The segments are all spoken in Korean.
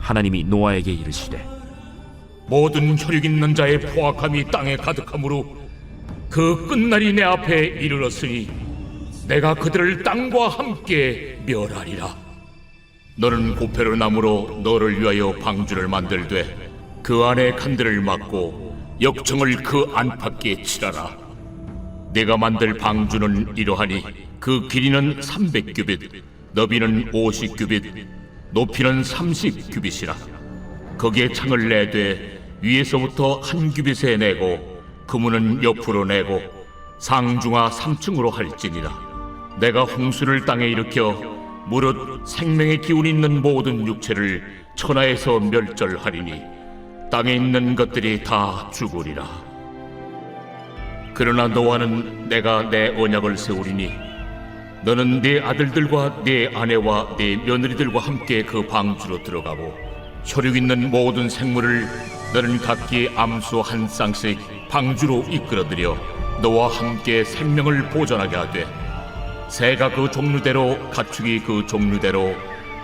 하나님이 노아에게 이르시되 모든 혈육 있는 자의 포악함이 땅에 가득하므로 그 끝날이 내 앞에 이르렀으니 내가 그들을 땅과 함께 멸하리라. 너는 고페르 나무로 너를 위하여 방주를 만들되 그 안에 칸들을 막고 역청을 그 안팎에 칠하라. 내가 만들 방주는 이러하니 그 길이는 300규빗, 너비는 50규빗, 높이는 30규빗이라. 거기에 창을 내되 위에서부터 한 규빗에 내고 그문은 옆으로 내고 상중하 3층으로 할지니라. 내가 홍수를 땅에 일으켜 무릇 생명의 기운 있는 모든 육체를 천하에서 멸절하리니 땅에 있는 것들이 다 죽으리라. 그러나 노아는 내가 내 언약을 세우리니 너는 네 아들들과 네 아내와 네 며느리들과 함께 그 방주로 들어가고 혈육 있는 모든 생물을 너는 각기 암수 한 쌍씩 방주로 이끌어들여 너와 함께 생명을 보존하게 하되 새가 그 종류대로 가축이 그 종류대로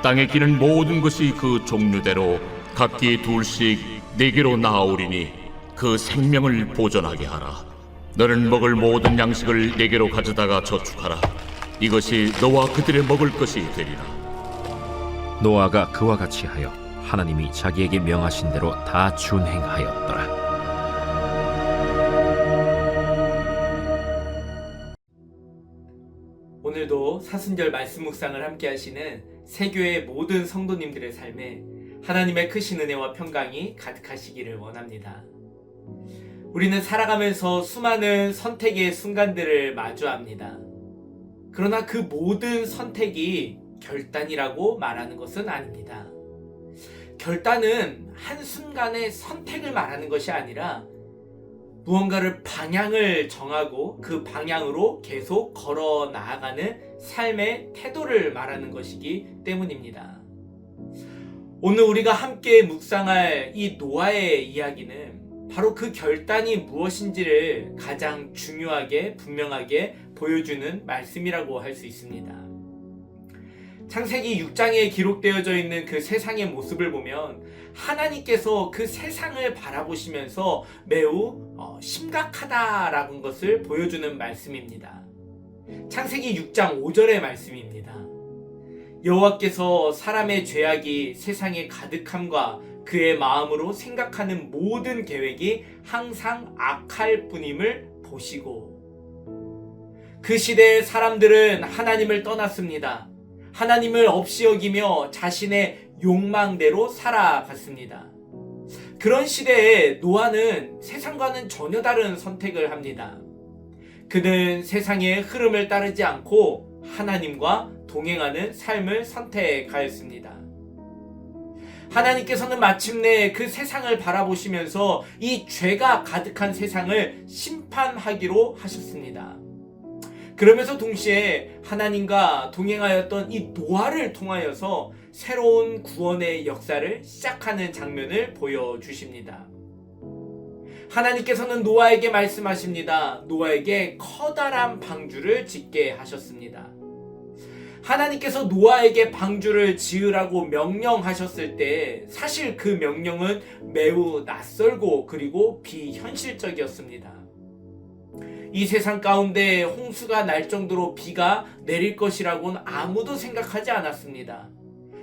땅에 기는 모든 것이 그 종류대로 각기 둘씩 네게로 나아오리니 그 생명을 보존하게 하라. 너는 먹을 모든 양식을 네게로 가져다가 저축하라. 이것이 너와 그들의 먹을 것이 되리라. 노아가 그와 같이 하여 하나님이 자기에게 명하신 대로 다 준행하였더라. 오늘도 사순절 말씀 묵상을 함께 하시는 세교의 모든 성도님들의 삶에 하나님의 크신 은혜와 평강이 가득하시기를 원합니다. 우리는 살아가면서 수많은 선택의 순간들을 마주합니다. 그러나 그 모든 선택이 결단이라고 말하는 것은 아닙니다. 결단은 한순간의 선택을 말하는 것이 아니라 무언가를 방향을 정하고 그 방향으로 계속 걸어 나아가는 삶의 태도를 말하는 것이기 때문입니다. 오늘 우리가 함께 묵상할 이 노아의 이야기는 바로 그 결단이 무엇인지를 가장 중요하게 분명하게 보여주는 말씀이라고 할 수 있습니다. 창세기 6장에 기록되어져 있는 그 세상의 모습을 보면 하나님께서 그 세상을 바라보시면서 매우 심각하다라는 것을 보여주는 말씀입니다. 창세기 6장 5절의 말씀입니다. 여호와께서 사람의 죄악이 세상에 가득함과 그의 마음으로 생각하는 모든 계획이 항상 악할 뿐임을 보시고, 그 시대의 사람들은 하나님을 떠났습니다. 하나님을 없이 여기며 자신의 욕망대로 살아갔습니다. 그런 시대에 노아는 세상과는 전혀 다른 선택을 합니다. 그는 세상의 흐름을 따르지 않고 하나님과 동행하는 삶을 선택하였습니다. 하나님께서는 마침내 그 세상을 바라보시면서 이 죄가 가득한 세상을 심판하기로 하셨습니다. 그러면서 동시에 하나님과 동행하였던 이 노아를 통하여서 새로운 구원의 역사를 시작하는 장면을 보여주십니다. 하나님께서는 노아에게 말씀하십니다. 노아에게 커다란 방주를 짓게 하셨습니다. 하나님께서 노아에게 방주를 지으라고 명령하셨을 때 사실 그 명령은 매우 낯설고 그리고 비현실적이었습니다. 이 세상 가운데 홍수가 날 정도로 비가 내릴 것이라고는 아무도 생각하지 않았습니다.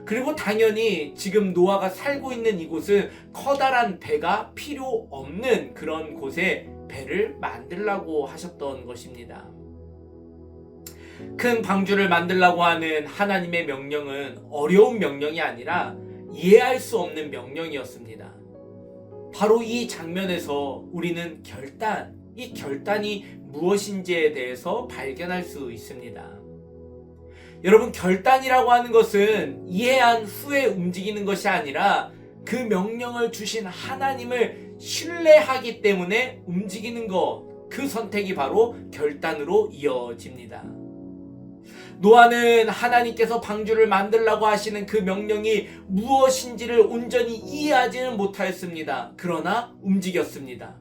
그리고 당연히 지금 노아가 살고 있는 이곳은 커다란 배가 필요 없는 그런 곳에 배를 만들라고 하셨던 것입니다. 큰 방주를 만들라고 하는 하나님의 명령은 어려운 명령이 아니라 이해할 수 없는 명령이었습니다. 바로 이 장면에서 우리는 이 결단이 무엇인지에 대해서 발견할 수 있습니다. 여러분, 결단이라고 하는 것은 이해한 후에 움직이는 것이 아니라 그 명령을 주신 하나님을 신뢰하기 때문에 움직이는 것, 그 선택이 바로 결단으로 이어집니다. 노아는 하나님께서 방주를 만들라고 하시는 그 명령이 무엇인지를 온전히 이해하지는 못하였습니다. 그러나 움직였습니다.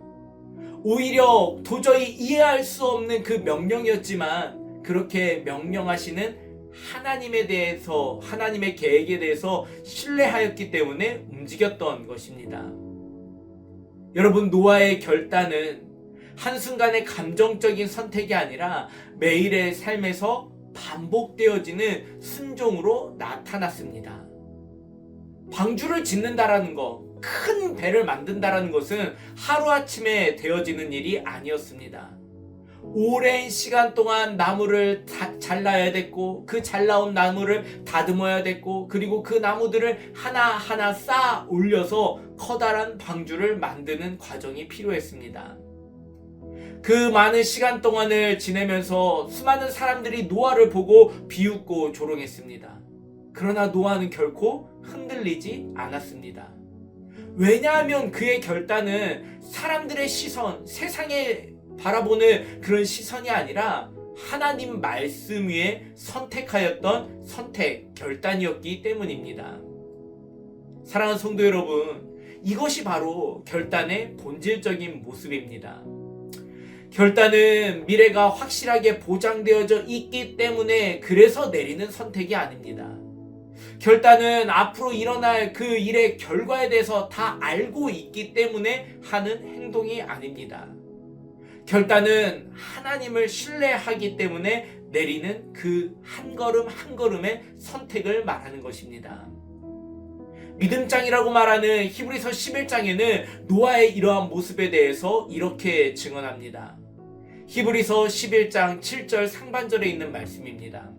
오히려 도저히 이해할 수 없는 그 명령이었지만 그렇게 명령하시는 하나님에 대해서, 하나님의 계획에 대해서 신뢰하였기 때문에 움직였던 것입니다. 여러분, 노아의 결단은 한순간의 감정적인 선택이 아니라 매일의 삶에서 반복되어지는 순종으로 나타났습니다. 방주를 짓는다라는 것, 큰 배를 만든다라는 것은 하루아침에 되어지는 일이 아니었습니다. 오랜 시간 동안 나무를 잘라야 됐고, 그 잘라온 나무를 다듬어야 됐고, 그리고 그 나무들을 하나하나 쌓아 올려서 커다란 방주를 만드는 과정이 필요했습니다. 그 많은 시간 동안을 지내면서 수많은 사람들이 노아를 보고 비웃고 조롱했습니다. 그러나 노아는 결코 흔들리지 않았습니다. 왜냐하면 그의 결단은 사람들의 시선, 세상에 바라보는 그런 시선이 아니라 하나님 말씀 위에 선택하였던 선택, 결단이었기 때문입니다. 사랑하는 성도 여러분, 이것이 바로 결단의 본질적인 모습입니다. 결단은 미래가 확실하게 보장되어져 있기 때문에 그래서 내리는 선택이 아닙니다. 결단은 앞으로 일어날 그 일의 결과에 대해서 다 알고 있기 때문에 하는 행동이 아닙니다. 결단은 하나님을 신뢰하기 때문에 내리는 그 한 걸음 한 걸음의 선택을 말하는 것입니다. 믿음장이라고 말하는 히브리서 11장에는 노아의 이러한 모습에 대해서 이렇게 증언합니다. 히브리서 11장 7절 상반절에 있는 말씀입니다.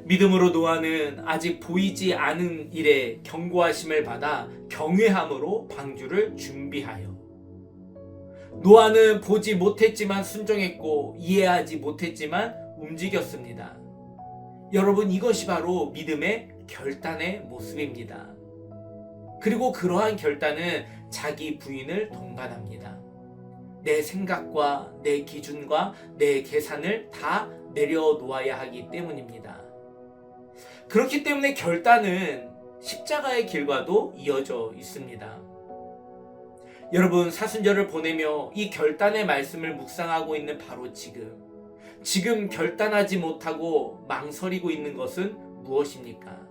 믿음으로 노아는 아직 보이지 않은 일에 경고하심을 받아 경외함으로 방주를 준비하여. 노아는 보지 못했지만 순종했고 이해하지 못했지만 움직였습니다. 여러분, 이것이 바로 믿음의 결단의 모습입니다. 그리고 그러한 결단은 자기 부인을 동반합니다. 내 생각과 내 기준과 내 계산을 다 내려놓아야 하기 때문입니다. 그렇기 때문에 결단은 십자가의 길과도 이어져 있습니다. 여러분, 사순절을 보내며 이 결단의 말씀을 묵상하고 있는 바로 지금 결단하지 못하고 망설이고 있는 것은 무엇입니까?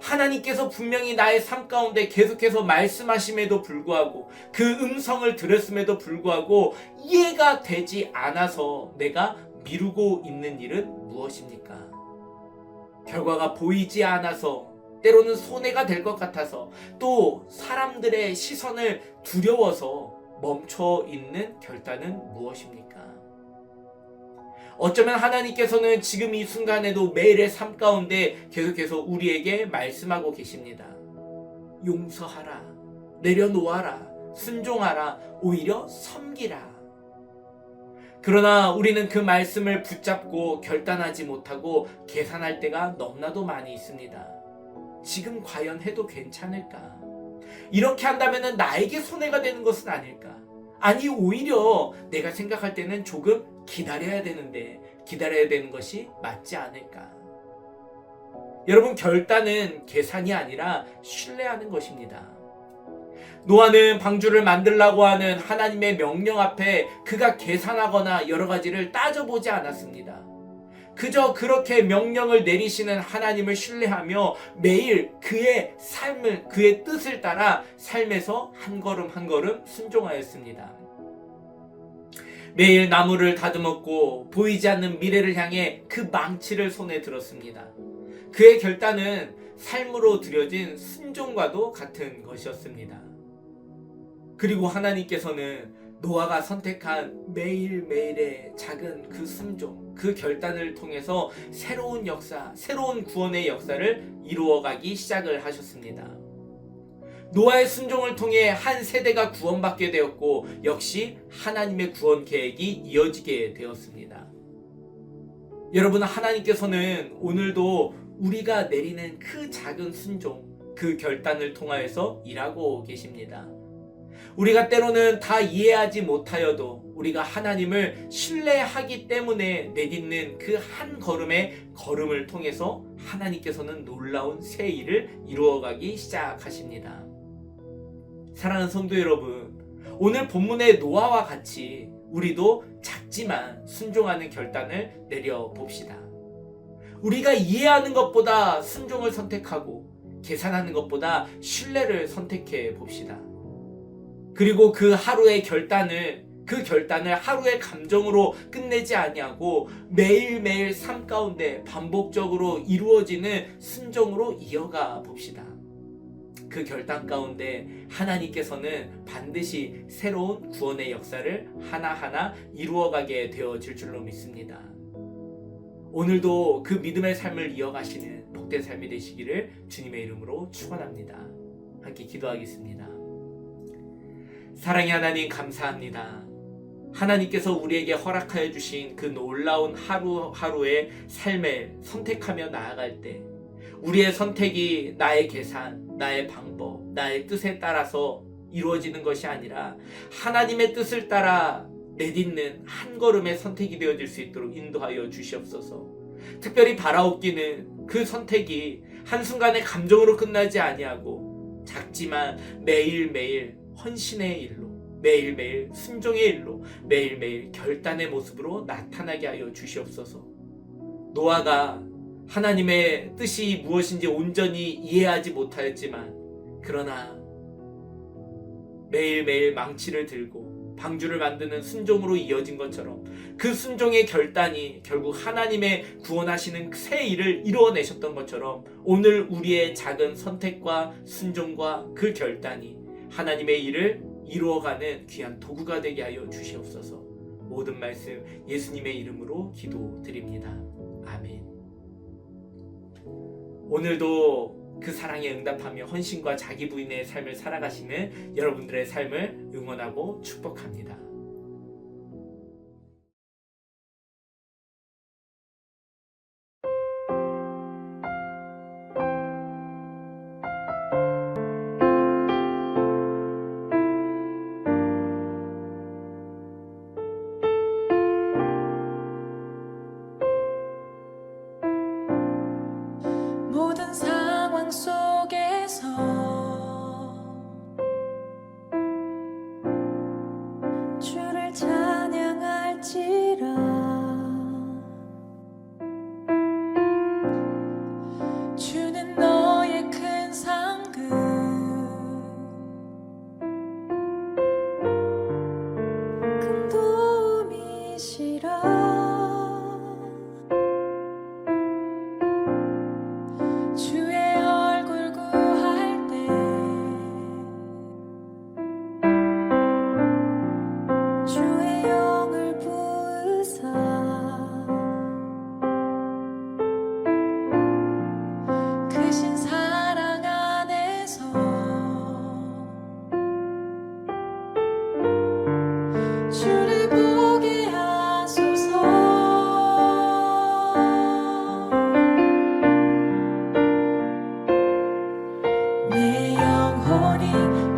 하나님께서 분명히 나의 삶 가운데 계속해서 말씀하심에도 불구하고 그 음성을 들었음에도 불구하고 이해가 되지 않아서 내가 미루고 있는 일은 무엇입니까? 결과가 보이지 않아서, 때로는 손해가 될 것 같아서, 또 사람들의 시선을 두려워서 멈춰 있는 결단은 무엇입니까? 어쩌면 하나님께서는 지금 이 순간에도 매일의 삶 가운데 계속해서 우리에게 말씀하고 계십니다. 용서하라, 내려놓아라, 순종하라, 오히려 섬기라. 그러나 우리는 그 말씀을 붙잡고 결단하지 못하고 계산할 때가 너무나도 많이 있습니다. 지금 과연 해도 괜찮을까? 이렇게 한다면 나에게 손해가 되는 것은 아닐까? 아니, 오히려 내가 생각할 때는 조금 기다려야 되는데 기다려야 되는 것이 맞지 않을까? 여러분, 결단은 계산이 아니라 신뢰하는 것입니다. 노아는 방주를 만들라고 하는 하나님의 명령 앞에 그가 계산하거나 여러 가지를 따져보지 않았습니다. 그저 그렇게 명령을 내리시는 하나님을 신뢰하며 매일 그의 삶을, 그의 뜻을 따라 삶에서 한 걸음 한 걸음 순종하였습니다. 매일 나무를 다듬었고 보이지 않는 미래를 향해 그 망치를 손에 들었습니다. 그의 결단은 삶으로 드려진 순종과도 같은 것이었습니다. 그리고 하나님께서는 노아가 선택한 매일매일의 작은 그 순종, 그 결단을 통해서 새로운 역사, 새로운 구원의 역사를 이루어가기 시작을 하셨습니다. 노아의 순종을 통해 한 세대가 구원받게 되었고 역시 하나님의 구원 계획이 이어지게 되었습니다. 여러분, 하나님께서는 오늘도 우리가 내리는 그 작은 순종, 그 결단을 통하여서 일하고 계십니다. 우리가 때로는 다 이해하지 못하여도 우리가 하나님을 신뢰하기 때문에 내딛는 그 한 걸음의 걸음을 통해서 하나님께서는 놀라운 새 일을 이루어가기 시작하십니다. 사랑하는 성도 여러분, 오늘 본문의 노아와 같이 우리도 작지만 순종하는 결단을 내려봅시다. 우리가 이해하는 것보다 순종을 선택하고 계산하는 것보다 신뢰를 선택해 봅시다. 그리고 그 결단을 하루의 감정으로 끝내지 아니하고 매일매일 삶 가운데 반복적으로 이루어지는 순종으로 이어가 봅시다. 그 결단 가운데 하나님께서는 반드시 새로운 구원의 역사를 하나하나 이루어가게 되어질 줄로 믿습니다. 오늘도 그 믿음의 삶을 이어가시는 복된 삶이 되시기를 주님의 이름으로 축원합니다. 함께 기도하겠습니다. 사랑의 하나님, 감사합니다. 하나님께서 우리에게 허락하여 주신 그 놀라운 하루하루의 삶을 선택하며 나아갈 때 우리의 선택이 나의 계산, 나의 방법, 나의 뜻에 따라서 이루어지는 것이 아니라 하나님의 뜻을 따라 내딛는 한 걸음의 선택이 되어질 수 있도록 인도하여 주시옵소서. 특별히 바라옵기는 그 선택이 한순간의 감정으로 끝나지 아니하고 작지만 매일매일 헌신의 일로, 매일매일 순종의 일로, 매일매일 결단의 모습으로 나타나게 하여 주시옵소서. 노아가 하나님의 뜻이 무엇인지 온전히 이해하지 못하였지만 그러나 매일매일 망치를 들고 방주를 만드는 순종으로 이어진 것처럼 그 순종의 결단이 결국 하나님의 구원하시는 새 일을 이루어내셨던 것처럼 오늘 우리의 작은 선택과 순종과 그 결단이 하나님의 일을 이루어가는 귀한 도구가 되게 하여 주시옵소서. 모든 말씀 예수님의 이름으로 기도드립니다. 아멘. 오늘도 그 사랑에 응답하며 헌신과 자기 부인의 삶을 살아가시는 여러분들의 삶을 응원하고 축복합니다. 모든 상황 속에서 주를 찬양할지라. 주는 너의 큰 상급, 큰 도움이시라. 주의 얼굴 구할 때 주의 영을 부으사 크신 사랑 안에서 주를 보게 하소서. 내 영혼이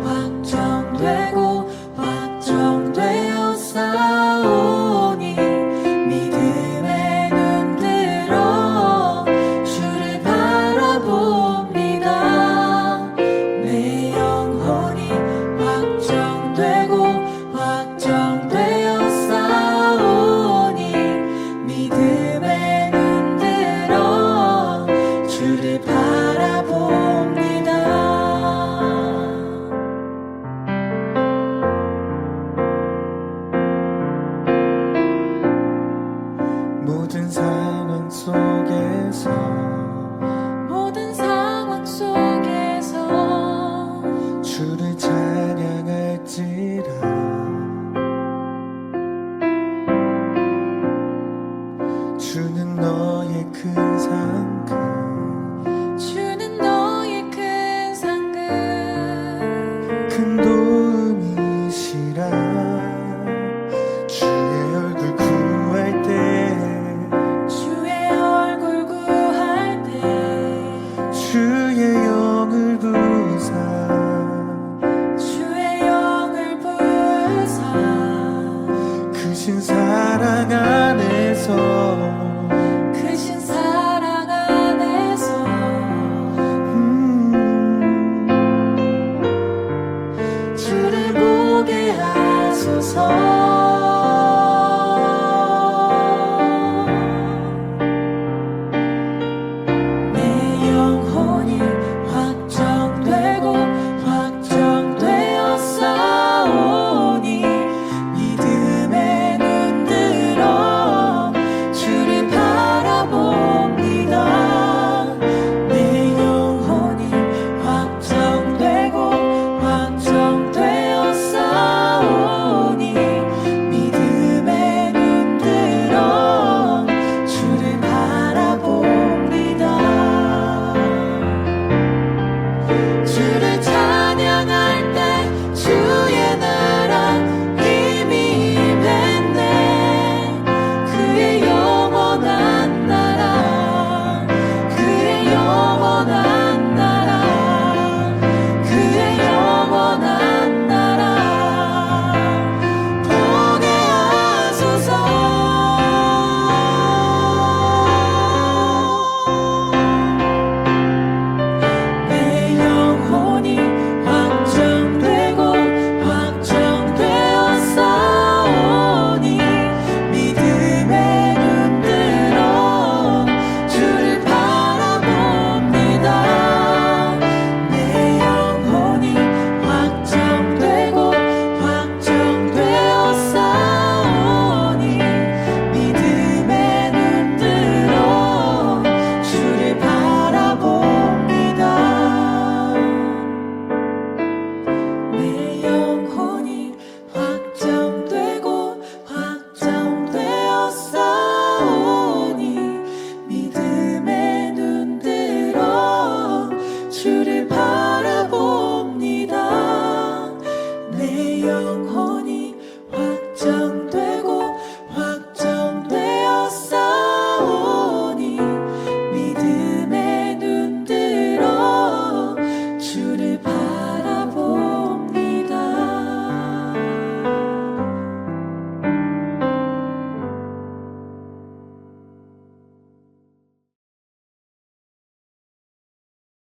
확정되고 확정되어 싸우니 믿음에 눈들어 주를 바라봅니다. 내 영혼이 확정되고 확정되어 싸우니 믿음에 눈들어 주를 바라봅니다. 모든 상황 속에서 모든 상황 속에서 주를 찬양할지라. 주는 너의 큰 상급, 주는 너의 큰 상급, 큰 도움이시라. 주의 얼굴 구할 때 주의 얼굴 구할 때 주의 영을 부사 주의 영을 부으사 크신 사랑 안에서